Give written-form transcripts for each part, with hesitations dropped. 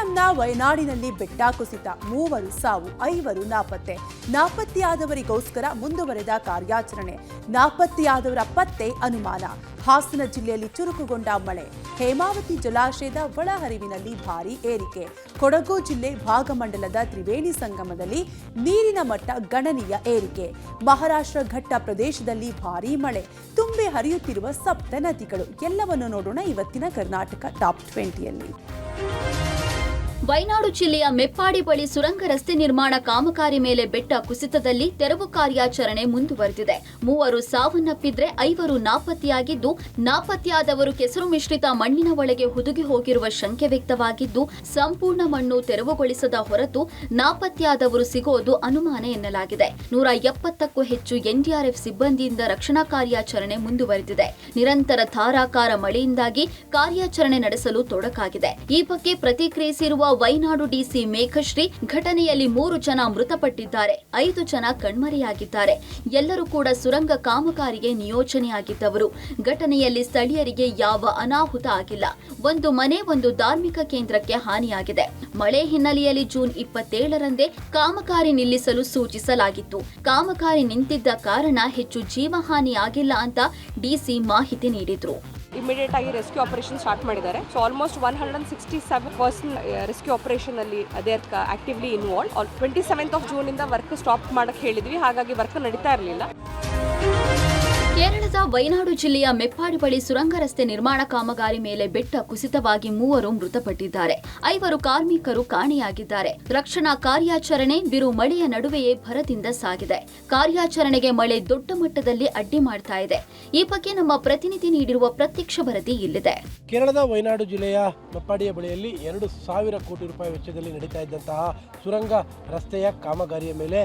ಅಸ್ಸಾಂನ ವಯನಾಡಿನಲ್ಲಿ ಬೆಟ್ಟ ಕುಸಿತ, 3 ಸಾವು, 5 ನಾಪತ್ತೆ. ನಾಪತ್ತೆಯಾದವರಿಗೋಸ್ಕರ ಮುಂದುವರೆದ ಕಾರ್ಯಾಚರಣೆ. ನಾಪತ್ತೆಯಾದವರ ಪತ್ತೆ ಅನುಮಾನ. ಹಾಸನ ಜಿಲ್ಲೆಯಲ್ಲಿ ಚುರುಕುಗೊಂಡ ಮಳೆ. ಹೇಮಾವತಿ ಜಲಾಶಯದ ಒಳಹರಿವಿನಲ್ಲಿ ಭಾರೀ ಏರಿಕೆ. ಕೊಡಗು ಜಿಲ್ಲೆ ಭಾಗಮಂಡಲದ ತ್ರಿವೇಣಿ ಸಂಗಮದಲ್ಲಿ ನೀರಿನ ಮಟ್ಟ ಗಣನೀಯ ಏರಿಕೆ. ಮಹಾರಾಷ್ಟ್ರ ಘಟ್ಟ ಪ್ರದೇಶದಲ್ಲಿ ಭಾರೀ ಮಳೆ. ತುಂಬಿ ಹರಿಯುತ್ತಿರುವ ಸಪ್ತ ನದಿಗಳು. ಎಲ್ಲವನ್ನು ನೋಡೋಣ ಇವತ್ತಿನ ಕರ್ನಾಟಕ ಟಾಪ್ 20ಯಲ್ಲಿ. ವಯನಾಡು ಜಿಲ್ಲೆಯ ಮೆಪ್ಪಾಡಿ ಬಳಿ ಸುರಂಗ ರಸ್ತೆ ನಿರ್ಮಾಣ ಕಾಮಗಾರಿ ಮೇಲೆ ಬೆಟ್ಟ ಕುಸಿತದಲ್ಲಿ ತೆರವು ಕಾರ್ಯಾಚರಣೆ ಮುಂದುವರೆದಿದೆ. 3 ಸಾವನ್ನಪ್ಪಿದ್ರೆ 5 ನಾಪತ್ತೆಯಾಗಿದ್ದು, ನಾಪತ್ತೆಯಾದವರು ಕೆಸರು ಮಿಶ್ರಿತ ಮಣ್ಣಿನ ಒಳಗೆ ಹುದುಗಿ ಹೋಗಿರುವ ಶಂಕೆ ವ್ಯಕ್ತವಾಗಿದ್ದು, ಸಂಪೂರ್ಣ ಮಣ್ಣು ತೆರವುಗೊಳಿಸದ ಹೊರತು ನಾಪತ್ತೆಯಾದವರು ಸಿಗೋದು ಅನುಮಾನ ಎನ್ನಲಾಗಿದೆ. 170ಕ್ಕೂ ಹೆಚ್ಚು ಎನ್ಡಿಆರ್ಎಫ್ ಸಿಬ್ಬಂದಿಯಿಂದ ರಕ್ಷಣಾ ಕಾರ್ಯಾಚರಣೆ ಮುಂದುವರೆದಿದೆ. ನಿರಂತರ ಧಾರಾಕಾರ ಮಳೆಯಿಂದಾಗಿ ಕಾರ್ಯಾಚರಣೆ ನಡೆಸಲು ತೊಡಕಾಗಿದೆ. ಈ ಬಗ್ಗೆ ಪ್ರತಿಕ್ರಿಯಿಸಿರುವ ವಯನಾಡು ಡಿಸಿ ಮೇಘಶ್ರೀ, ಘಟನೆಯಲ್ಲಿ 3 ಜನ ಮೃತಪಟ್ಟಿದ್ದಾರೆ, 5 ಜನ ಕಣ್ಮರೆಯಾಗಿದ್ದಾರೆ. ಎಲ್ಲರೂ ಕೂಡ ಸುರಂಗ ಕಾಮಗಾರಿಗೆ ನಿಯೋಜನೆಯಾಗಿದ್ದವರು. ಘಟನೆಯಲ್ಲಿ ಸ್ಥಳೀಯರಿಗೆ ಯಾವ ಅನಾಹುತ ಆಗಿಲ್ಲ. ಒಂದು ಮನೆ, ಒಂದು ಧಾರ್ಮಿಕ ಕೇಂದ್ರಕ್ಕೆ ಹಾನಿಯಾಗಿದೆ. ಮಳೆ ಹಿನ್ನೆಲೆಯಲ್ಲಿ ಜೂನ್ 27ರಂದೇ ಕಾಮಗಾರಿ ನಿಲ್ಲಿಸಲು ಸೂಚಿಸಲಾಗಿತ್ತು. ಕಾಮಗಾರಿ ನಿಂತಿದ್ದ ಕಾರಣ ಹೆಚ್ಚು ಜೀವಹಾನಿ ಆಗಿಲ್ಲ ಅಂತ ಡಿಸಿ ಮಾಹಿತಿ ನೀಡಿದ್ರು. ಇಮಿಡಿಯೇಟ್ ಆಗಿ ರೆಸ್ಕ್ಯೂ ಆಪರೇಷನ್ ಸ್ಟಾರ್ಟ್ ಮಾಡಿದ್ದಾರೆ. So almost 167 person rescue operation ಅಲ್ಲಿ they are actively involve. 27th June ಇಂದ ವರ್ಕ್ ಸ್ಟಾಪ್ ಮಾಡಕ್ಕೆ ಹೇಳಿದ್ವಿ, ಹಾಗಾಗಿ ವರ್ಕ್ ನಡೀತಾ ಇರಲಿಲ್ಲ. ಕೇರಳದ ವಯನಾಡು ಜಿಲ್ಲೆಯ ಮೆಪ್ಪಾಡಿ ಬಳಿ ಸುರಂಗ ರಸ್ತೆ ನಿರ್ಮಾಣ ಕಾಮಗಾರಿ ಮೇಲೆ ಬೆಟ್ಟ ಕುಸಿತವಾಗಿ 3 ಮೃತಪಟ್ಟಿದ್ದಾರೆ, 5 ಕಾರ್ಮಿಕರು ಕಾಣೆಯಾಗಿದ್ದಾರೆ. ರಕ್ಷಣಾ ಕಾರ್ಯಾಚರಣೆ ಬಿರು ಮಳೆಯ ನಡುವೆಯೇ ಭರದಿಂದ ಸಾಗಿದೆ. ಕಾರ್ಯಾಚರಣೆಗೆ ಮಳೆ ದೊಡ್ಡ ಮಟ್ಟದಲ್ಲಿ ಅಡ್ಡಿ ಮಾಡ್ತಾ ಇದೆ. ಈ ಬಗ್ಗೆ ನಮ್ಮ ಪ್ರತಿನಿಧಿ ನೀಡಿರುವ ಪ್ರತ್ಯಕ್ಷ ವರದಿ ಇಲ್ಲಿದೆ. ಕೇರಳದ ವಯನಾಡು ಜಿಲ್ಲೆಯ ಮೆಪ್ಪಾಡಿಯ ಬಳಿಯಲ್ಲಿ 2,000 ಕೋಟಿ ರೂಪಾಯಿ ವೆಚ್ಚದಲ್ಲಿ ನಡೀತಾ ಇದ್ದಂತಹ ಸುರಂಗ ರಸ್ತೆಯ ಕಾಮಗಾರಿಯ ಮೇಲೆ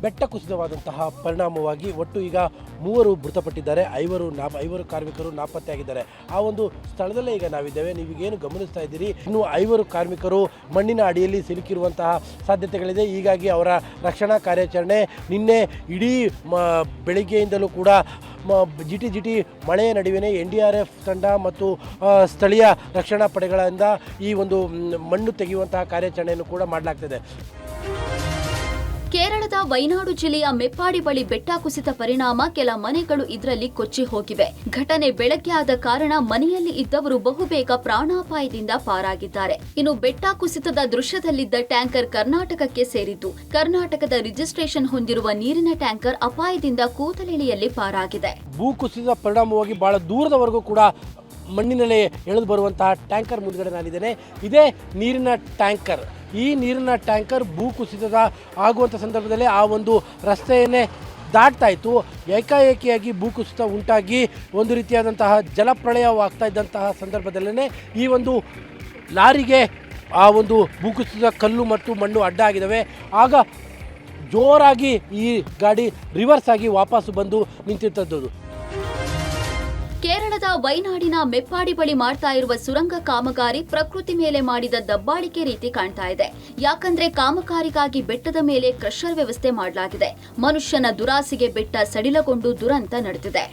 ಬೆಟ್ಟ ಕುಸಿತವಾದಂತಹ ಪರಿಣಾಮವಾಗಿ ಒಟ್ಟು ಈಗ 3 ಮೃತಪಟ್ಟಿದ್ದಾರೆ, 5 ಕಾರ್ಮಿಕರು ನಾಪತ್ತೆಯಾಗಿದ್ದಾರೆ. ಆ ಒಂದು ಸ್ಥಳದಲ್ಲೇ ಈಗ ನಾವಿದ್ದೇವೆ. ನೀವೀಗೇನು ಗಮನಿಸ್ತಾ ಇದ್ದೀರಿ, ಇನ್ನು 5 ಕಾರ್ಮಿಕರು ಮಣ್ಣಿನ ಅಡಿಯಲ್ಲಿ ಸಿಲುಕಿರುವಂತಹ ಸಾಧ್ಯತೆಗಳಿದೆ. ಹೀಗಾಗಿ ಅವರ ರಕ್ಷಣಾ ಕಾರ್ಯಾಚರಣೆ ನಿನ್ನೆ ಇಡೀ ಬೆಳಿಗ್ಗೆಯಿಂದಲೂ ಕೂಡ ಜಿಟಿ ಮಳೆಯ ನಡುವೆ NDRF ತಂಡ ಮತ್ತು ಸ್ಥಳೀಯ ರಕ್ಷಣಾ ಪಡೆಗಳಿಂದ ಈ ಒಂದು ಮಣ್ಣು ತೆಗೆಯುವಂತಹ ಕಾರ್ಯಾಚರಣೆಯನ್ನು ಕೂಡ ಮಾಡಲಾಗ್ತದೆ. ಕೇರಳದ ವಯನಾಡು ಜಿಲ್ಲೆಯ ಮೆಪ್ಪಾಡಿ ಬಳಿ ಬೆಟ್ಟ ಕುಸಿತ ಪರಿಣಾಮ ಕೆಲ ಮನೆಗಳು ಇದರಲ್ಲಿ ಕೊಚ್ಚಿ ಹೋಗಿವೆ. ಘಟನೆ ಬೆಳಗ್ಗೆ ಆದ ಕಾರಣ ಮನೆಯಲ್ಲಿ ಇದ್ದವರು ಬಹುಬೇಗ ಪ್ರಾಣಾಪಾಯದಿಂದ ಪಾರಾಗಿದ್ದಾರೆ. ಇನ್ನು ಬೆಟ್ಟ ಕುಸಿತದ ದೃಶ್ಯದಲ್ಲಿದ್ದ ಟ್ಯಾಂಕರ್ ಕರ್ನಾಟಕಕ್ಕೆ ಸೇರಿದ್ದು, ಕರ್ನಾಟಕದ ರಿಜಿಸ್ಟ್ರೇಷನ್ ಹೊಂದಿರುವ ನೀರಿನ ಟ್ಯಾಂಕರ್ ಅಪಾಯದಿಂದ ಕೂದಲೆಳೆಯಲ್ಲಿ ಪಾರಾಗಿದೆ. ಭೂಕುಸಿತದ ಪರಿಣಾಮವಾಗಿ ಬಹಳ ದೂರದವರೆಗೂ ಕೂಡ ಮಣ್ಣಿನಲ್ಲಿ ಎಳೆದು ಬರುವಂತಹ ಟ್ಯಾಂಕರ್ ಮುಂದ್ಗಡೆ ನಾನಿದ್ದೇನೆ. ಇದೇ ನೀರಿನ ಟ್ಯಾಂಕರ್. ಈ ನೀರಿನ ಟ್ಯಾಂಕರ್ ಭೂಕುಸಿತದ ಆಗುವಂಥ ಸಂದರ್ಭದಲ್ಲಿ ಆ ಒಂದು ರಸ್ತೆಯನ್ನೇ ದಾಟ್ತಾ ಇತ್ತು. ಏಕಾಏಕಿಯಾಗಿ ಭೂಕುಸಿತ ಉಂಟಾಗಿ ಒಂದು ರೀತಿಯಾದಂತಹ ಜಲಪ್ರಳಯವಾಗ್ತಾ ಇದ್ದಂತಹ ಸಂದರ್ಭದಲ್ಲೇ ಈ ಒಂದು ಲಾರಿಗೆ ಆ ಒಂದು ಭೂಕುಸಿತದ ಕಲ್ಲು ಮತ್ತು ಮಣ್ಣು ಅಡ್ಡ ಆಗಿದ್ದಾವೆ. ಆಗ ಜೋರಾಗಿ ಈ ಗಾಡಿ ರಿವರ್ಸ್ ಆಗಿ ವಾಪಸ್ಸು ಬಂದು ನಿಂತಿರ್ತದ್ದು. ಕೇರಳದ ವಯನಾಡಿನ ಮೆಪ್ಪಾಡಿ ಬಳಿ ಮಾಡ್ತಾ ಇರುವ ಸುರಂಗ ಕಾಮಗಾರಿ ಪ್ರಕೃತಿ ಮೇಲೆ ಮಾಡಿದ ದಬ್ಬಾಳಿಕೆ ರೀತಿ ಕಾಣ್ತಾ ಇದೆ. ಯಾಕಂದ್ರೆ ಕಾಮಗಾರಿಗಾಗಿ ಬೆಟ್ಟದ ಮೇಲೆ ಕ್ರಷರ್ ವ್ಯವಸ್ಥೆ ಮಾಡಲಾಗಿದೆ. ಮನುಷ್ಯನ ದುರಾಸೆಗೆ ಬೆಟ್ಟ ಸಡಿಲಗೊಂಡು ದುರಂತ ನಡೆದಿದೆ.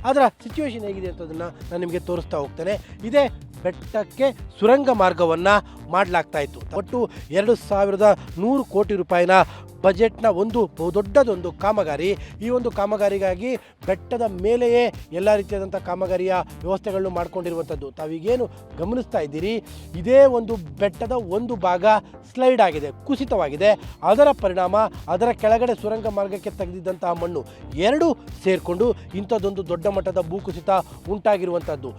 ಅದರ ಸಿಚುವೇಶನ್ ಹೇಗಿದೆ ಅಂತದನ್ನ ನಾನು ನಿಮಗೆ ತೋರಿಸ್ತಾ ಹೋಗ್ತೇನೆ. ಇದೇ ಬೆಟ್ಟಕ್ಕೆ ಸುರಂಗ ಮಾರ್ಗವನ್ನ ಮಾಡಲಾಗ್ತಾ ಇತ್ತು. ಒಟ್ಟು 2,100 ಕೋಟಿ ರೂಪಾಯಿನ ಬಜೆಟ್ನ ಒಂದು ದೊಡ್ಡದೊಂದು ಕಾಮಗಾರಿ. ಈ ಒಂದು ಕಾಮಗಾರಿಗಾಗಿ ಬೆಟ್ಟದ ಮೇಲೆಯೇ ಎಲ್ಲ ರೀತಿಯಾದಂಥ ಕಾಮಗಾರಿಯ ವ್ಯವಸ್ಥೆಗಳನ್ನು ಮಾಡಿಕೊಂಡಿರುವಂಥದ್ದು. ತಾವೀಗೇನು ಗಮನಿಸ್ತಾ ಇದ್ದೀರಿ, ಇದೇ ಒಂದು ಬೆಟ್ಟದ ಒಂದು ಭಾಗ ಸ್ಲೈಡ್ ಆಗಿದೆ, ಕುಸಿತವಾಗಿದೆ. ಅದರ ಪರಿಣಾಮ ಅದರ ಕೆಳಗಡೆ ಸುರಂಗ ಮಾರ್ಗಕ್ಕೆ ತೆಗೆದಿದ್ದಂತಹ ಮಣ್ಣು ಎರಡೂ ಸೇರಿಕೊಂಡು ಇಂಥದ್ದೊಂದು ದೊಡ್ಡ ಮಟ್ಟದ ಭೂಕುಸಿತ ಉಂಟಾಗಿರುವಂಥದ್ದು.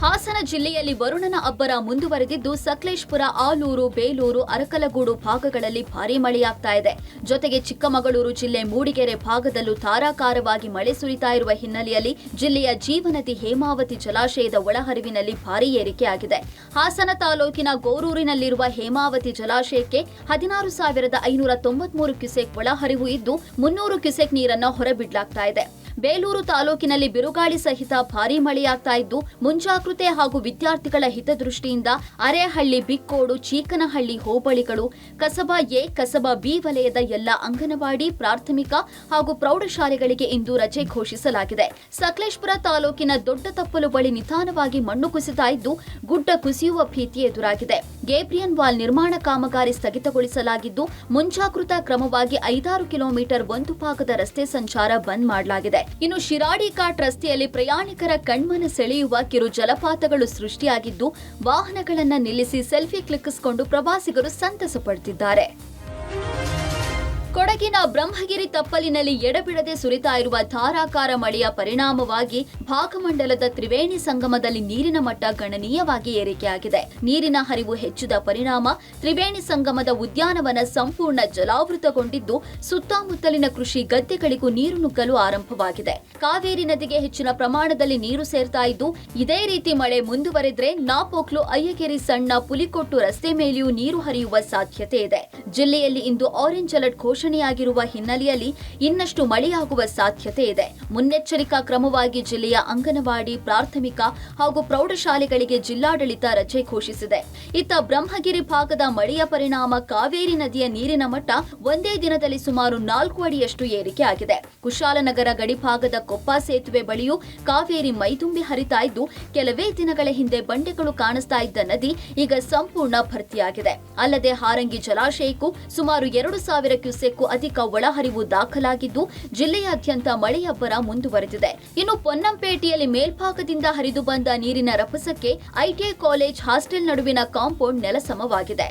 ಹಾಸನ ಜಿಲ್ಲೆಯಲ್ಲಿ ವರುಣನ ಅಬ್ಬರ ಮುಂದುವರೆದಿದ್ದು, ಸಕಲೇಶಪುರ, ಆಲೂರು, ಬೇಲೂರು, ಅರಕಲಗೂಡು ಭಾಗಗಳಲ್ಲಿ ಭಾರೀ ಮಳೆಯಾಗ್ತಾ ಇದೆ. ಜೊತೆಗೆ ಚಿಕ್ಕಮಗಳೂರು ಜಿಲ್ಲೆ ಮೂಡಿಗೆರೆ ಭಾಗದಲ್ಲೂ ಧಾರಾಕಾರವಾಗಿ ಮಳೆ ಸುರಿತಾ ಇರುವ ಹಿನ್ನೆಲೆಯಲ್ಲಿ ಜಿಲ್ಲೆಯ ಜೀವನದಿ ಹೇಮಾವತಿ ಜಲಾಶಯದ ಒಳಹರಿವಿನಲ್ಲಿ ಭಾರೀ ಏರಿಕೆಯಾಗಿದೆ. ಹಾಸನ ತಾಲೂಕಿನ ಗೋರೂರಿನಲ್ಲಿರುವ ಹೇಮಾವತಿ ಜಲಾಶಯಕ್ಕೆ 16,593 ಕ್ಯೂಸೆಕ್ ಒಳಹರಿವು ಇದ್ದು, 300 ಕ್ಯೂಸೆಕ್ ನೀರನ್ನು ಹೊರಬಿಡಲಾಗ್ತಾ ಇದೆ. ಬೇಲೂರು ತಾಲೂಕಿನಲ್ಲಿ ಬಿರುಗಾಳಿ ಸಹಿತ ಭಾರೀ ಮಳೆಯಾಗ್ತಾ ಇದ್ದು ಮುಂಜಾಗೃತೆ ಹಾಗೂ ವಿದ್ಯಾರ್ಥಿಗಳ ಹಿತದೃಷ್ಟಿಯಿಂದ ಅರೇಹಳ್ಳಿ, ಬಿಕ್ಕೋಡು, ಚೀಕನಹಳ್ಳಿ ಹೋಬಳಿಗಳು, ಕಸಬಾ ಎ, ಕಸಬಾ ಬಿ ವಲಯದ ಎಲ್ಲ ಅಂಗನವಾಡಿ, ಪ್ರಾಥಮಿಕ ಹಾಗೂ ಪ್ರೌಢಶಾಲೆಗಳಿಗೆ ಇಂದು ರಜೆ ಘೋಷಿಸಲಾಗಿದೆ. ಸಕಲೇಶಪುರ ತಾಲೂಕಿನ ದೊಡ್ಡ ತಪ್ಪಲು ಬಳಿ ನಿಧಾನವಾಗಿ ಮಣ್ಣು ಕುಸಿತ ಇದ್ದು ಗುಡ್ಡ ಕುಸಿಯುವ ಭೀತಿ ಎದುರಾಗಿದೆ. ಗೇಬ್ರಿಯನ್ ವಾಲ್ ನಿರ್ಮಾಣ ಕಾಮಗಾರಿ ಸ್ಥಗಿತಗೊಳಿಸಲಾಗಿದ್ದು ಮುಂಜಾಗೃತಾ ಕ್ರಮವಾಗಿ 5-6 ಕಿಲೋಮೀಟರ್ ಒಂದು ಭಾಗದ ರಸ್ತೆ ಸಂಚಾರ ಬಂದ್ ಮಾಡಲಾಗಿದೆ. ಇನ್ನು ಶಿರಾಡಿ ಘಾಟ್ ರಸ್ತೆಯಲ್ಲಿ ಪ್ರಯಾಣಿಕರ ಕಣ್ಮನ ಸೆಳೆಯುವ ಕಿರು ಜಲಪಾತಗಳು ಸೃಷ್ಟಿಯಾಗಿದ್ದು ವಾಹನಗಳನ್ನು ನಿಲ್ಲಿಸಿ ಸೆಲ್ಫಿ ಕ್ಲಿಕ್ಕಿಸಿಕೊಂಡು ಪ್ರವಾಸಿಗರು ಸಂತಸ ಪಡುತ್ತಿದ್ದಾರೆ. ಕೊಡಗಿನ ಬ್ರಹ್ಮಗಿರಿ ತಪ್ಪಲಿನಲ್ಲಿ ಎಡಬಿಡದೆ ಸುರಿತಾ ಇರುವ ಧಾರಾಕಾರ ಮಳೆಯ ಪರಿಣಾಮವಾಗಿ ಭಾಗಮಂಡಲದ ತ್ರಿವೇಣಿ ಸಂಗಮದಲ್ಲಿ ನೀರಿನ ಮಟ್ಟ ಗಣನೀಯವಾಗಿ ಏರಿಕೆಯಾಗಿದೆ. ನೀರಿನ ಹರಿವು ಹೆಚ್ಚಿದ ಪರಿಣಾಮ ತ್ರಿವೇಣಿ ಸಂಗಮದ ಉದ್ಯಾನವನ ಸಂಪೂರ್ಣ ಜಲಾವೃತಗೊಂಡಿದ್ದು ಸುತ್ತಮುತ್ತಲಿನ ಕೃಷಿ ಗದ್ದೆಗಳಿಗೂ ನೀರು ನುಗ್ಗಲು ಆರಂಭವಾಗಿದೆ. ಕಾವೇರಿ ನದಿಗೆ ಹೆಚ್ಚಿನ ಪ್ರಮಾಣದಲ್ಲಿ ನೀರು ಸೇರ್ತಾ ಇದ್ದು ಇದೇ ರೀತಿ ಮಳೆ ಮುಂದುವರೆದ್ರೆ ನಾಪೋಕ್ಲು, ಅಯ್ಯಗೆರೆ, ಸಣ್ಣ ಪುಲಿಕೊಟ್ಟು ರಸ್ತೆ ಮೇಲೆಯೂ ನೀರು ಹರಿಯುವ ಸಾಧ್ಯತೆ ಇದೆ. ಜಿಲ್ಲೆಯಲ್ಲಿ ಇಂದು ಆರೆಂಜ್ ಅಲರ್ಟ್ ಘೋಷಣೆಯಾಗಿರುವ ಹಿನ್ನೆಲೆಯಲ್ಲಿ ಇನ್ನಷ್ಟು ಮಳೆಯಾಗುವ ಸಾಧ್ಯತೆ ಇದೆ. ಮುನ್ನೆಚ್ಚರಿಕಾ ಕ್ರಮವಾಗಿ ಜಿಲ್ಲೆಯ ಅಂಗನವಾಡಿ, ಪ್ರಾಥಮಿಕ ಹಾಗೂ ಪ್ರೌಢಶಾಲೆಗಳಿಗೆ ಜಿಲ್ಲಾಡಳಿತ ರಜೆ ಘೋಷಿಸಿದೆ. ಇತ್ತ ಬ್ರಹ್ಮಗಿರಿ ಭಾಗದ ಮಳೆಯ ಪರಿಣಾಮ ಕಾವೇರಿ ನದಿಯ ನೀರಿನ ಮಟ್ಟ ಒಂದೇ ದಿನದಲ್ಲಿ ಸುಮಾರು 4 ಅಡಿಯಷ್ಟು ಏರಿಕೆಯಾಗಿದೆ. ಕುಶಾಲನಗರ ಗಡಿಭಾಗದ ಕೊಪ್ಪ ಸೇತುವೆ ಬಳಿಯೂ ಕಾವೇರಿ ಮೈದುಂಬಿ ಹರಿತಾ ಇದ್ದು ಕೆಲವೇ ದಿನಗಳ ಹಿಂದೆ ಬಂಡೆಗಳು ಕಾಣಿಸ್ತಾ ಇದ್ದ ನದಿ ಈಗ ಸಂಪೂರ್ಣ ಭರ್ತಿಯಾಗಿದೆ. ಅಲ್ಲದೆ ಹಾರಂಗಿ ಜಲಾಶಯಕ್ಕೂ ಸುಮಾರು 2,000 ಕ್ಯೂಸೆಕ್ ಅಧಿಕ ಒಳಹರಿವು ದಾಖಲಾಗಿದ್ದು ಜಿಲ್ಲೆಯಾದ್ಯಂತ ಮಳೆಯಬ್ಬರ ಮುಂದುವರೆದಿದೆ. ಇನ್ನು ಪೊನ್ನಂಪೇಟೆಯಲ್ಲಿ ಮೇಲ್ಭಾಗದಿಂದ ಹರಿದು ಬಂದ ನೀರಿನ ರಭಸಕ್ಕೆ ಐಟಿಐ ಕಾಲೇಜ್ ಹಾಸ್ಟೆಲ್ ನಡುವಿನ ಕಾಂಪೌಂಡ್ ನೆಲಸಮವಾಗಿದೆ.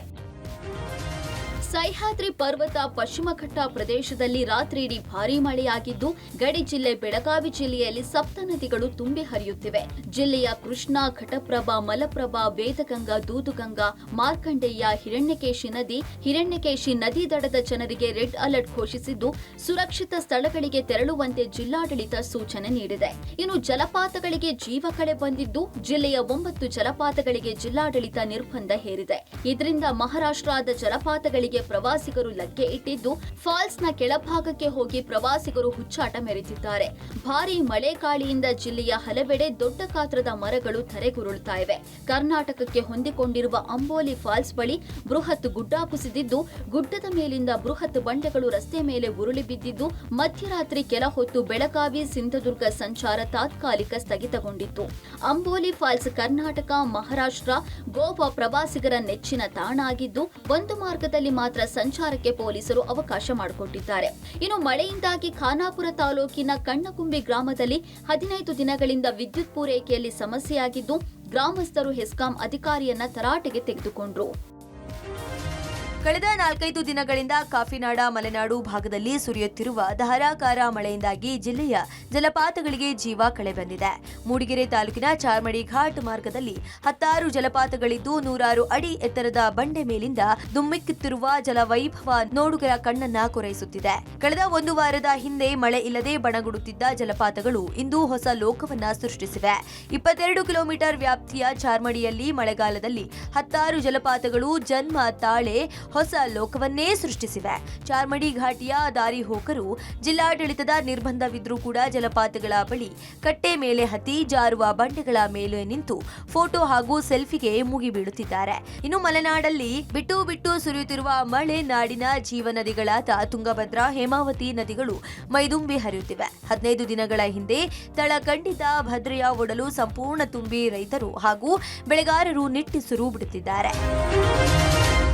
ಸಹ್ಯಾದ್ರಿ ಪರ್ವತ ಪಶ್ಚಿಮ ಘಟ್ಟ ಪ್ರದೇಶದಲ್ಲಿ ರಾತ್ರಿಯಿಡೀ ಭಾರೀ ಮಳೆಯಾಗಿದ್ದು ಗಡಿ ಜಿಲ್ಲೆ ಬೆಳಗಾವಿ ಜಿಲ್ಲೆಯಲ್ಲಿ ಸಪ್ತ ನದಿಗಳು ತುಂಬಿ ಹರಿಯುತ್ತಿವೆ. ಜಿಲ್ಲೆಯ ಕೃಷ್ಣಾ, ಘಟಪ್ರಭಾ, ಮಲಪ್ರಭಾ, ವೇದಗಂಗಾ, ದೂದುಗಂಗಾ, ಮಾರ್ಕಂಡೇಯ, ಹಿರಣ್ಯಕೇಶಿ ನದಿ ದಡದ ಜನರಿಗೆ ರೆಡ್ ಅಲರ್ಟ್ ಘೋಷಿಸಿದ್ದು ಸುರಕ್ಷಿತ ಸ್ಥಳಗಳಿಗೆ ತೆರಳುವಂತೆ ಜಿಲ್ಲಾಡಳಿತ ಸೂಚನೆ ನೀಡಿದೆ. ಇನ್ನು ಜಲಪಾತಗಳಿಗೆ ಜೀವ ಕಳೆ ಬಂದಿದ್ದು ಜಿಲ್ಲೆಯ 9 ಜಲಪಾತಗಳಿಗೆ ಜಿಲ್ಲಾಡಳಿತ ನಿರ್ಬಂಧ ಹೇರಿದೆ. ಇದರಿಂದ ಮಹಾರಾಷ್ಟ್ರದ ಜಲಪಾತಗಳಿಗೆ ಪ್ರವಾಸಿಗರು ಲಗ್ಗೆ ಇಟ್ಟಿದ್ದು ಫಾಲ್ಸ್ನ ಕೆಳಭಾಗಕ್ಕೆ ಹೋಗಿ ಪ್ರವಾಸಿಗರು ಹುಚ್ಚಾಟ ಮೆರೆದಿದ್ದಾರೆ. ಭಾರೀ ಮಳೆ ಗಾಳಿಯಿಂದ ಜಿಲ್ಲೆಯ ಹಲವೆಡೆ ದೊಡ್ಡ ಗಾತ್ರದ ಮರಗಳು ಧರೆಗುರುಳುತ್ತಾ ಇವೆ. ಕರ್ನಾಟಕಕ್ಕೆ ಹೊಂದಿಕೊಂಡಿರುವ ಅಂಬೋಲಿ ಫಾಲ್ಸ್ ಬಳಿ ಬೃಹತ್ ಗುಡ್ಡ ಕುಸಿದಿದ್ದು ಗುಡ್ಡದ ಮೇಲಿಂದ ಬೃಹತ್ ಬಂಡೆಗಳು ರಸ್ತೆ ಮೇಲೆ ಉರುಳಿ ಬಿದ್ದಿದ್ದು ಮಧ್ಯರಾತ್ರಿ ಕೆಲ ಹೊತ್ತು ಬೆಳಗಾವಿ, ಸಿಂಧದುರ್ಗ ಸಂಚಾರ ತಾತ್ಕಾಲಿಕ ಸ್ಥಗಿತಗೊಂಡಿತ್ತು. ಅಂಬೋಲಿ ಫಾಲ್ಸ್ ಕರ್ನಾಟಕ, ಮಹಾರಾಷ್ಟ್ರ, ಗೋವಾ ಪ್ರವಾಸಿಗರ ನೆಚ್ಚಿನ ತಾಣ ಆಗಿದ್ದು ಒಂದು ಮಾರ್ಗದಲ್ಲಿ ಮಾತ್ರ ಸಂಚಾರಕ್ಕೆ ಪೊಲೀಸರು ಅವಕಾಶ ಮಾಡಿಕೊಟ್ಟಿದ್ದಾರೆ. ಇನ್ನು ಮಳೆಯಿಂದಾಗಿ ಖಾನಾಪುರ ತಾಲೂಕಿನ ಕಣ್ಣಕುಂಬಿ ಗ್ರಾಮದಲ್ಲಿ 15 ದಿನಗಳಿಂದ ವಿದ್ಯುತ್ ಪೂರೈಕೆಯಲ್ಲಿ ಸಮಸ್ಯೆಯಾಗಿದ್ದು ಗ್ರಾಮಸ್ಥರು ಹೆಸ್ಕಾಂ ಅಧಿಕಾರಿಯನ್ನ ತರಾಟೆಗೆ ತೆಗೆದುಕೊಂಡರು. ಕಳೆದ 4-5 ದಿನಗಳಿಂದ ಕಾಫಿನಾಡ, ಮಲೆನಾಡು ಭಾಗದಲ್ಲಿ ಸುರಿಯುತ್ತಿರುವ ಧಾರಾಕಾರ ಮಳೆಯಿಂದಾಗಿ ಜಿಲ್ಲೆಯ ಜಲಪಾತಗಳಿಗೆ ಜೀವ ಕಳೆ ಬಂದಿದೆ. ಮೂಡಿಗೆರೆ ತಾಲೂಕಿನ ಚಾರ್ಮಡಿ ಘಾಟ್ ಮಾರ್ಗದಲ್ಲಿ 16 ಜಲಪಾತಗಳಿದ್ದು 100 ಅಡಿ ಎತ್ತರದ ಬಂಡೆ ಮೇಲಿಂದ ಧುಮ್ಮಿಕ್ಕುತ್ತಿರುವ ಜಲವೈಭವ ನೋಡುಗರ ಕಣ್ಣನ್ನ ಕೊರೈಸುತ್ತಿದೆ. ಕಳೆದ 1 ವಾರದ ಹಿಂದೆ ಮಳೆ ಇಲ್ಲದೆ ಬಣಗುಡುತ್ತಿದ್ದ ಜಲಪಾತಗಳು ಇಂದು ಹೊಸ ಲೋಕವನ್ನ ಸೃಷ್ಟಿಸಿವೆ. 22 ಕಿಲೋಮೀಟರ್ ವ್ಯಾಪ್ತಿಯ ಚಾರ್ಮಡಿಯಲ್ಲಿ ಮಳೆಗಾಲದಲ್ಲಿ 16 ಜಲಪಾತಗಳು ಜನ್ಮ ತಾಳೆ ಹೊಸ ಲೋಕವನ್ನೇ ಸೃಷ್ಟಿಸಿವೆ. ಚಾರ್ಮಡಿ ಘಾಟಿಯ ದಾರಿ ಹೋಕರು ಜಿಲ್ಲಾಡಳಿತದ ನಿರ್ಬಂಧವಿದ್ರೂ ಕೂಡ ಜಲಪಾತಗಳ ಬಳಿ ಕಟ್ಟೆ ಮೇಲೆ ಹತ್ತಿ ಜಾರುವ ಬಂಡೆಗಳ ಮೇಲೆ ನಿಂತು ಫೋಟೋ ಹಾಗೂ ಸೆಲ್ಫಿಗೆ ಮುಗಿಬೀಳುತ್ತಿದ್ದಾರೆ. ಇನ್ನು ಮಲೆನಾಡಲ್ಲಿ ಬಿಟ್ಟು ಬಿಟ್ಟು ಸುರಿಯುತ್ತಿರುವ ಮಳೆ ನಾಡಿನ ಜೀವನದಿಗಳಾದ ತುಂಗಭದ್ರಾ, ಹೇಮಾವತಿ ನದಿಗಳು ಮೈದುಂಬಿ ಹರಿಯುತ್ತಿವೆ. 15 ದಿನಗಳ ಹಿಂದೆ ತಳ ಕಂಡಿದ್ದ ಭದ್ರೆಯ ಒಡಲು ಸಂಪೂರ್ಣ ತುಂಬಿ ರೈತರು ಹಾಗೂ ಬೆಳೆಗಾರರು ನಿಟ್ಟುಸಿರು ಬಿಡುತ್ತಿದ್ದಾರೆ.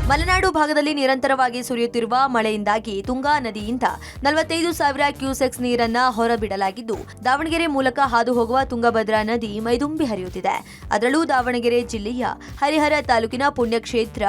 ಮಲೆನಾಡು ಭಾಗದಲ್ಲಿ ನಿರಂತರವಾಗಿ ಸುರಿಯುತ್ತಿರುವ ಮಳೆಯಿಂದಾಗಿ ತುಂಗಾ ನದಿಯಿಂದ 45,000 ಕ್ಯೂಸೆಕ್ಸ್ ನೀರನ್ನ ಹೊರಬಿಡಲಾಗಿದ್ದು ದಾವಣಗೆರೆ ಮೂಲಕ ಹಾದು ಹೋಗುವ ತುಂಗಭದ್ರಾ ನದಿ ಮೈದುಂಬಿ ಹರಿಯುತ್ತಿದೆ. ಅದರಲ್ಲೂ ದಾವಣಗೆರೆ ಜಿಲ್ಲೆಯ ಹರಿಹರ ತಾಲೂಕಿನ ಪುಣ್ಯಕ್ಷೇತ್ರ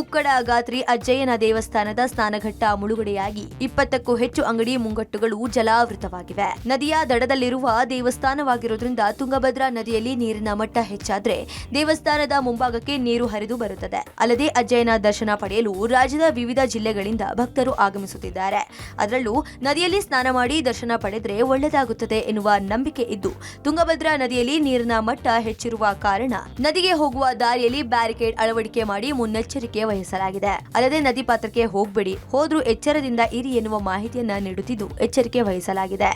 ಉಕ್ಕಡಗಾತ್ರಿ ಅಜ್ಜಯ್ಯನ ದೇವಸ್ಥಾನದ ಸ್ನಾನಘಟ್ಟ ಮುಳುಗಡೆಯಾಗಿ 20ಕ್ಕೂ ಹೆಚ್ಚು ಅಂಗಡಿ ಮುಂಗಟ್ಟುಗಳು ಜಲಾವೃತವಾಗಿವೆ. ನದಿಯ ದಡದಲ್ಲಿರುವ ದೇವಸ್ಥಾನವಾಗಿರುವುದರಿಂದ ತುಂಗಭದ್ರಾ ನದಿಯಲ್ಲಿ ನೀರಿನ ಮಟ್ಟ ಹೆಚ್ಚಾದ್ರೆ ದೇವಸ್ಥಾನದ ಮುಂಭಾಗಕ್ಕೆ ನೀರು ಹರಿದು ಬರುತ್ತದೆ. ಅಲ್ಲದೆ ಅಜ್ಜಯ್ಯನ ದರ್ಶನ ಪಡೆಯಲು ರಾಜ್ಯದ ವಿವಿಧ ಜಿಲ್ಲೆಗಳಿಂದ ಭಕ್ತರು ಆಗಮಿಸುತ್ತಿದ್ದಾರೆ. ಅದರಲ್ಲೂ ನದಿಯಲ್ಲಿ ಸ್ನಾನ ಮಾಡಿ ದರ್ಶನ ಪಡೆದರೆ ಒಳ್ಳೆಯದಾಗುತ್ತದೆ ಎನ್ನುವ ನಂಬಿಕೆ ಇದ್ದು ತುಂಗಭದ್ರಾ ನದಿಯಲ್ಲಿ ನೀರಿನ ಮಟ್ಟ ಹೆಚ್ಚಿರುವ ಕಾರಣ ನದಿಗೆ ಹೋಗುವ ದಾರಿಯಲ್ಲಿ ಬ್ಯಾರಿಕೇಡ್ ಅಳವಡಿಕೆ ಮಾಡಿ ಮುನ್ನೆಚ್ಚರಿಕೆ ವಹಿಸಲಾಗಿದೆ. ಅಲ್ಲದೆ ನದಿ ಪಾತ್ರಕ್ಕೆ ಹೋಗಬೇಡಿ, ಹೋದ್ರೂ ಎಚ್ಚರದಿಂದ ಇರಿ ಎನ್ನುವ ಮಾಹಿತಿಯನ್ನ ನೀಡುತ್ತಿದ್ದು ಎಚ್ಚರಿಕೆ ವಹಿಸಲಾಗಿದೆ.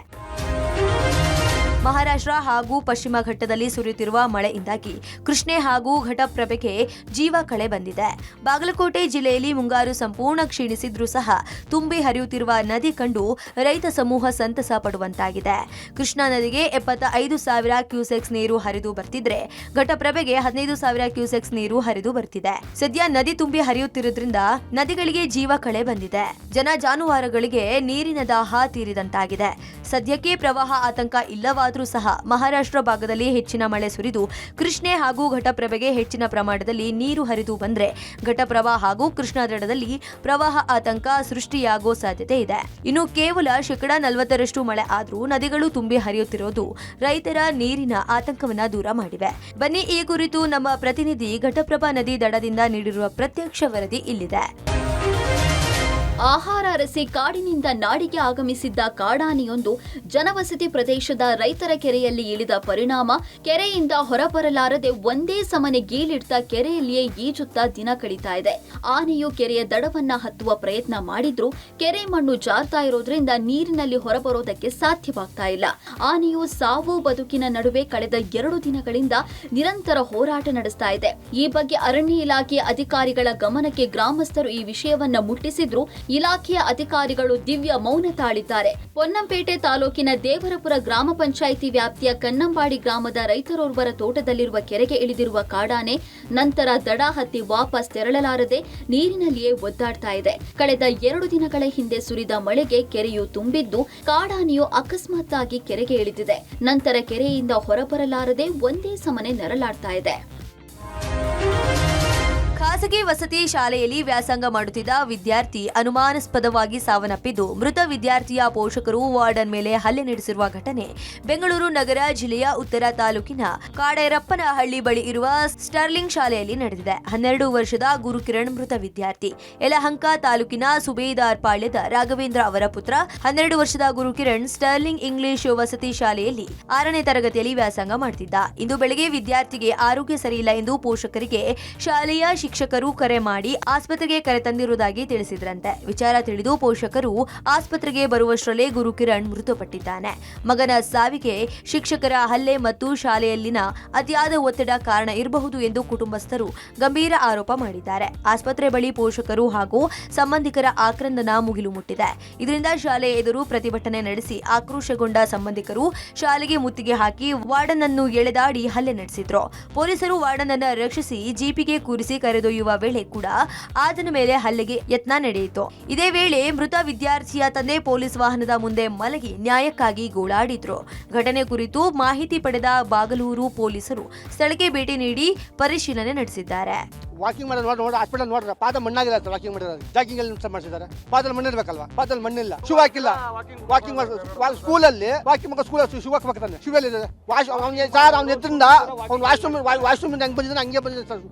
ಮಹಾರಾಷ್ಟ್ರ ಹಾಗೂ ಪಶ್ಚಿಮ ಘಟ್ಟದಲ್ಲಿ ಸುರಿಯುತ್ತಿರುವ ಮಳೆಯಿಂದಾಗಿ ಕೃಷ್ಣೆ ಹಾಗೂ ಘಟಪ್ರಭೆಗೆ ಜೀವ ಕಳೆ ಬಂದಿದೆ. ಬಾಗಲಕೋಟೆ ಜಿಲ್ಲೆಯಲ್ಲಿ ಮುಂಗಾರು ಸಂಪೂರ್ಣ ಕ್ಷೀಣಿಸಿದ್ರೂ ಸಹ ತುಂಬಿ ಹರಿಯುತ್ತಿರುವ ನದಿ ಕಂಡು ರೈತ ಸಮೂಹ ಸಂತಸ ಪಡುವಂತಾಗಿದೆ. ಕೃಷ್ಣಾ ನದಿಗೆ 75,000 ಕ್ಯೂಸೆಕ್ಸ್ ನೀರು ಹರಿದು ಬರ್ತಿದ್ರೆ ಘಟಪ್ರಭೆಗೆ 15,000 ಕ್ಯೂಸೆಕ್ಸ್ ನೀರು ಹರಿದು ಬರ್ತಿದೆ. ಸದ್ಯ ನದಿ ತುಂಬಿ ಹರಿಯುತ್ತಿರುವುದರಿಂದ ನದಿಗಳಿಗೆ ಜೀವ ಕಳೆ ಬಂದಿದೆ. ಜನ ಜಾನುವಾರುಗಳಿಗೆ ನೀರಿನ ದಾಹ ತೀರಿದಂತಾಗಿದೆ. ಸದ್ಯಕ್ಕೆ ಪ್ರವಾಹ ಆತಂಕ ಇಲ್ಲವಾದರೂ ಸಹ ಮಹಾರಾಷ್ಟ್ರ ಭಾಗದಲ್ಲಿ ಹೆಚ್ಚಿನ ಮಳೆ ಸುರಿದು ಕೃಷ್ಣೆ ಹಾಗೂ ಘಟಪ್ರಭೆಗೆ ಹೆಚ್ಚಿನ ಪ್ರಮಾಣದಲ್ಲಿ ನೀರು ಹರಿದು ಬಂದ್ರೆ ಘಟಪ್ರಭಾ ಹಾಗೂ ಕೃಷ್ಣಾ ದಡದಲ್ಲಿ ಪ್ರವಾಹ ಆತಂಕ ಸೃಷ್ಟಿಯಾಗೋ ಸಾಧ್ಯತೆ ಇದೆ. ಇನ್ನು ಕೇವಲ 40% ಮಳೆ ಆದ್ರೂ ನದಿಗಳು ತುಂಬಿ ಹರಿಯುತ್ತಿರೋದು ರೈತರ ನೀರಿನ ಆತಂಕವನ್ನ ದೂರ ಮಾಡಿವೆ. ಬನ್ನಿ ಈ ಕುರಿತು ನಮ್ಮ ಪ್ರತಿನಿಧಿ ಘಟಪ್ರಭಾ ನದಿ ದಡದಿಂದ ನೀಡಿರುವ ಪ್ರತ್ಯಕ್ಷ ವರದಿ ಇಲ್ಲಿದೆ. ಆಹಾರ ಅರಸಿ ಕಾಡಿನಿಂದ ನಾಡಿಗೆ ಆಗಮಿಸಿದ್ದ ಕಾಡಾನೆಯೊಂದು ಜನವಸತಿ ಪ್ರದೇಶದ ರೈತರ ಕೆರೆಯಲ್ಲಿ ಇಳಿದ ಪರಿಣಾಮ ಕೆರೆಯಿಂದ ಹೊರಬರಲಾರದೆ ಒಂದೇ ಸಮನೆ ಗೀಳಿಡ್ತಾ ಕೆರೆಯಲ್ಲಿಯೇ ಈಜುತ್ತಾ ದಿನ ಕಳೀತಾ ಇದೆ. ಆನೆಯು ಕೆರೆಯ ದಡವನ್ನ ಹತ್ತುವ ಪ್ರಯತ್ನ ಮಾಡಿದ್ರೂ ಕೆರೆ ಮಣ್ಣು ಜಾರ್ತಾ ಇರೋದ್ರಿಂದ ನೀರಿನಲ್ಲಿ ಹೊರಬರೋದಕ್ಕೆ ಸಾಧ್ಯವಾಗ್ತಾ ಇಲ್ಲ. ಆನೆಯು ಸಾವು ಬದುಕಿನ ನಡುವೆ ಕಳೆದ 2 ದಿನಗಳಿಂದ ನಿರಂತರ ಹೋರಾಟ ನಡೆಸ್ತಾ ಇದೆ. ಈ ಬಗ್ಗೆ ಅರಣ್ಯ ಇಲಾಖೆ ಅಧಿಕಾರಿಗಳ ಗಮನಕ್ಕೆ ಗ್ರಾಮಸ್ಥರು ಈ ವಿಷಯವನ್ನ ಮುಟ್ಟಿಸಿದ್ರು ಇಲಾಖೆಯ ಅಧಿಕಾರಿಗಳು ದಿವ್ಯ ಮೌನ ತಾಳಿದ್ದಾರೆ. ಪೊನ್ನಂಪೇಟೆ ತಾಲೂಕಿನ ದೇವರಪುರ ಗ್ರಾಮ ಪಂಚಾಯಿತಿ ವ್ಯಾಪ್ತಿಯ ಕನ್ನಂಬಾಡಿ ಗ್ರಾಮದ ರೈತರೋರ್ವರ ತೋಟದಲ್ಲಿರುವ ಕೆರೆಗೆ ಇಳಿದಿರುವ ಕಾಡಾನೆ ನಂತರ ದಡ ಹತ್ತಿ ವಾಪಸ್ ತೆರಳಲಾರದೆ ನೀರಿನಲ್ಲಿಯೇ ಒದ್ದಾಡ್ತಾ ಇದೆ. ಕಳೆದ 2 ದಿನಗಳ ಹಿಂದೆ ಸುರಿದ ಮಳೆಗೆ ಕೆರೆಯು ತುಂಬಿದ್ದು ಕಾಡಾನೆಯು ಅಕಸ್ಮಾತ್ತಾಗಿ ಕೆರೆಗೆ ಇಳಿದಿದೆ. ನಂತರ ಕೆರೆಯಿಂದ ಹೊರಬರಲಾರದೆ ಒಂದೇ ಸಮನೆ ನೆರಳಾಡ್ತಾ ಇದೆ. ಖಾಸಗಿ ವಸತಿ ಶಾಲೆಯಲ್ಲಿ ವ್ಯಾಸಂಗ ಮಾಡುತ್ತಿದ್ದ ವಿದ್ಯಾರ್ಥಿ ಅನುಮಾನಾಸ್ಪದವಾಗಿ ಸಾವನ್ನಪ್ಪಿದ್ದು ಮೃತ ವಿದ್ಯಾರ್ಥಿಯ ಪೋಷಕರು ವಾರ್ಡನ್ ಮೇಲೆ ಹಲ್ಲೆ ನಡೆಸಿರುವ ಘಟನೆ ಬೆಂಗಳೂರು ನಗರ ಜಿಲ್ಲೆಯ ಉತ್ತರ ತಾಲೂಕಿನ ಕಾಡೇರಪ್ಪನಹಳ್ಳಿ ಬಳಿ ಇರುವ ಸ್ಟರ್ಲಿಂಗ್ ಶಾಲೆಯಲ್ಲಿ ನಡೆದಿದೆ. 12 ವರ್ಷದ ಗುರುಕಿರಣ್ ಮೃತ ವಿದ್ಯಾರ್ಥಿ. ಯಲಹಂಕ ತಾಲೂಕಿನ ಸುಬೇದಾರ್ ಪಾಳ್ಯದ ರಾಘವೇಂದ್ರ ಅವರ ಪುತ್ರ. 12 ವರ್ಷದ ಗುರುಕಿರಣ್ ಸ್ಟರ್ಲಿಂಗ್ ಇಂಗ್ಲಿಷ್ ವಸತಿ ಶಾಲೆಯಲ್ಲಿ 6ನೇ ತರಗತಿಯಲ್ಲಿ ವ್ಯಾಸಂಗ ಮಾಡುತ್ತಿದ್ದ. ಇಂದು ಬೆಳಗ್ಗೆ ವಿದ್ಯಾರ್ಥಿಗೆ ಆರೋಗ್ಯ ಸರಿಯಿಲ್ಲ ಎಂದು ಪೋಷಕರಿಗೆ ಶಾಲೆಯ ಶಿಕ್ಷಕರು ಕರೆ ಮಾಡಿ ಆಸ್ಪತ್ರೆಗೆ ಕರೆತಂದಿರುವುದಾಗಿ ತಿಳಿಸಿದ್ರಂತೆ. ವಿಚಾರ ತಿಳಿದು ಪೋಷಕರು ಆಸ್ಪತ್ರೆಗೆ ಬರುವಷ್ಟರಲ್ಲೇ ಗುರುಕಿರಣ್ ಮೃತಪಟ್ಟಿದ್ದಾನೆ. ಮಗನ ಸಾವಿಗೆ ಶಿಕ್ಷಕರ ಹಲ್ಲೆ ಮತ್ತು ಶಾಲೆಯಲ್ಲಿನ ಅತಿಯಾದ ಒತ್ತಡ ಕಾರಣ ಇರಬಹುದು ಎಂದು ಕುಟುಂಬಸ್ಥರು ಗಂಭೀರ ಆರೋಪ ಮಾಡಿದ್ದಾರೆ. ಆಸ್ಪತ್ರೆ ಬಳಿ ಪೋಷಕರು ಹಾಗೂ ಸಂಬಂಧಿಕರ ಆಕ್ರಂದನ ಮುಗಿಲು ಮುಟ್ಟಿದೆ. ಇದರಿಂದ ಶಾಲೆ ಎದುರು ಪ್ರತಿಭಟನೆ ನಡೆಸಿ ಆಕ್ರೋಶಗೊಂಡ ಸಂಬಂಧಿಕರು ಶಾಲೆಗೆ ಮುತ್ತಿಗೆ ಹಾಕಿ ವಾರ್ಡನ್ ಅನ್ನು ಎಳೆದಾಡಿ ಹಲ್ಲೆ ನಡೆಸಿದ್ರು. ಪೊಲೀಸರು ವಾರ್ಡನ್ ಅನ್ನು ರಕ್ಷಿಸಿ ಜೀಪಿಗೆ ಕೂರಿಸಿ ಕರೆದೊಯ್ಯುವ ವೇಳೆ ಕೂಡ ಆತನ ಮೇಲೆ ಹಲ್ಲೆಗೆ ಯತ್ನ ನಡೆಯಿತು. ಇದೇ ವೇಳೆ ಮೃತ ವಿದ್ಯಾರ್ಥಿಯ ತಂದೆ ಪೊಲೀಸ್ ವಾಹನದ ಮುಂದೆ ಮಲಗಿ ನ್ಯಾಯಕ್ಕಾಗಿ ಗೋಳಾಡಿದ್ರು. ಘಟನೆ ಕುರಿತು ಮಾಹಿತಿ ಪಡೆದ ಬಾಗಲೂರು ಪೊಲೀಸರು ಸ್ಥಳಕ್ಕೆ ಭೇಟಿ ನೀಡಿ ಪರಿಶೀಲನೆ ನಡೆಸಿದ್ದಾರೆ. ವಾಕಿಂಗ್ ಮಾಡೋದು ನೋಡಿ ಹಾಸ್ಪಿಟಲ್ ನೋಡ್ರೆ ಪಾದ ಮಣ್ಣಾಗಿಲ್ಲ ಸರ್. ವಾಕಿಂಗ್ ಮಾಡಿರೋದು ಜಾಗಿಂಗ್ ಅಲ್ಲಿ ಮಾಡಿಸಿದ್ದಾರೆ. ಪಾದಲ್ಲಿ ಮಣ್ಣಿರ್ಬೇಕಲ್ವಾ? ಪಾದಲ್ಲಿ ಮಣ್ಣಿಲ್ಲ. ಶೂ ಹಾಕಿಲ್ಲ. ವಾಕಿಂಗ್ ಸ್ಕೂಲಲ್ಲಿ ವಾಕಿಂಗ್ ಮಗ ಸ್ಕೂಲ್ ಶೂ ಹಾಕ್ಬೇಕು ತಾನೆ. ಶೂ ಅಲ್ಲಿ ವಾಶ್ ಅವ್ನಿಗೆ ಸರ್ ಅವ್ನ ಎದ್ರಿಂದ ಅವ್ನು ವಾಶ್ರೂಮ್ ಹೆಂಗ್ ಬಂದಿದ್ದಾನೆ ಹಂಗೆ ಬಂದಿದೆ ಸರ್.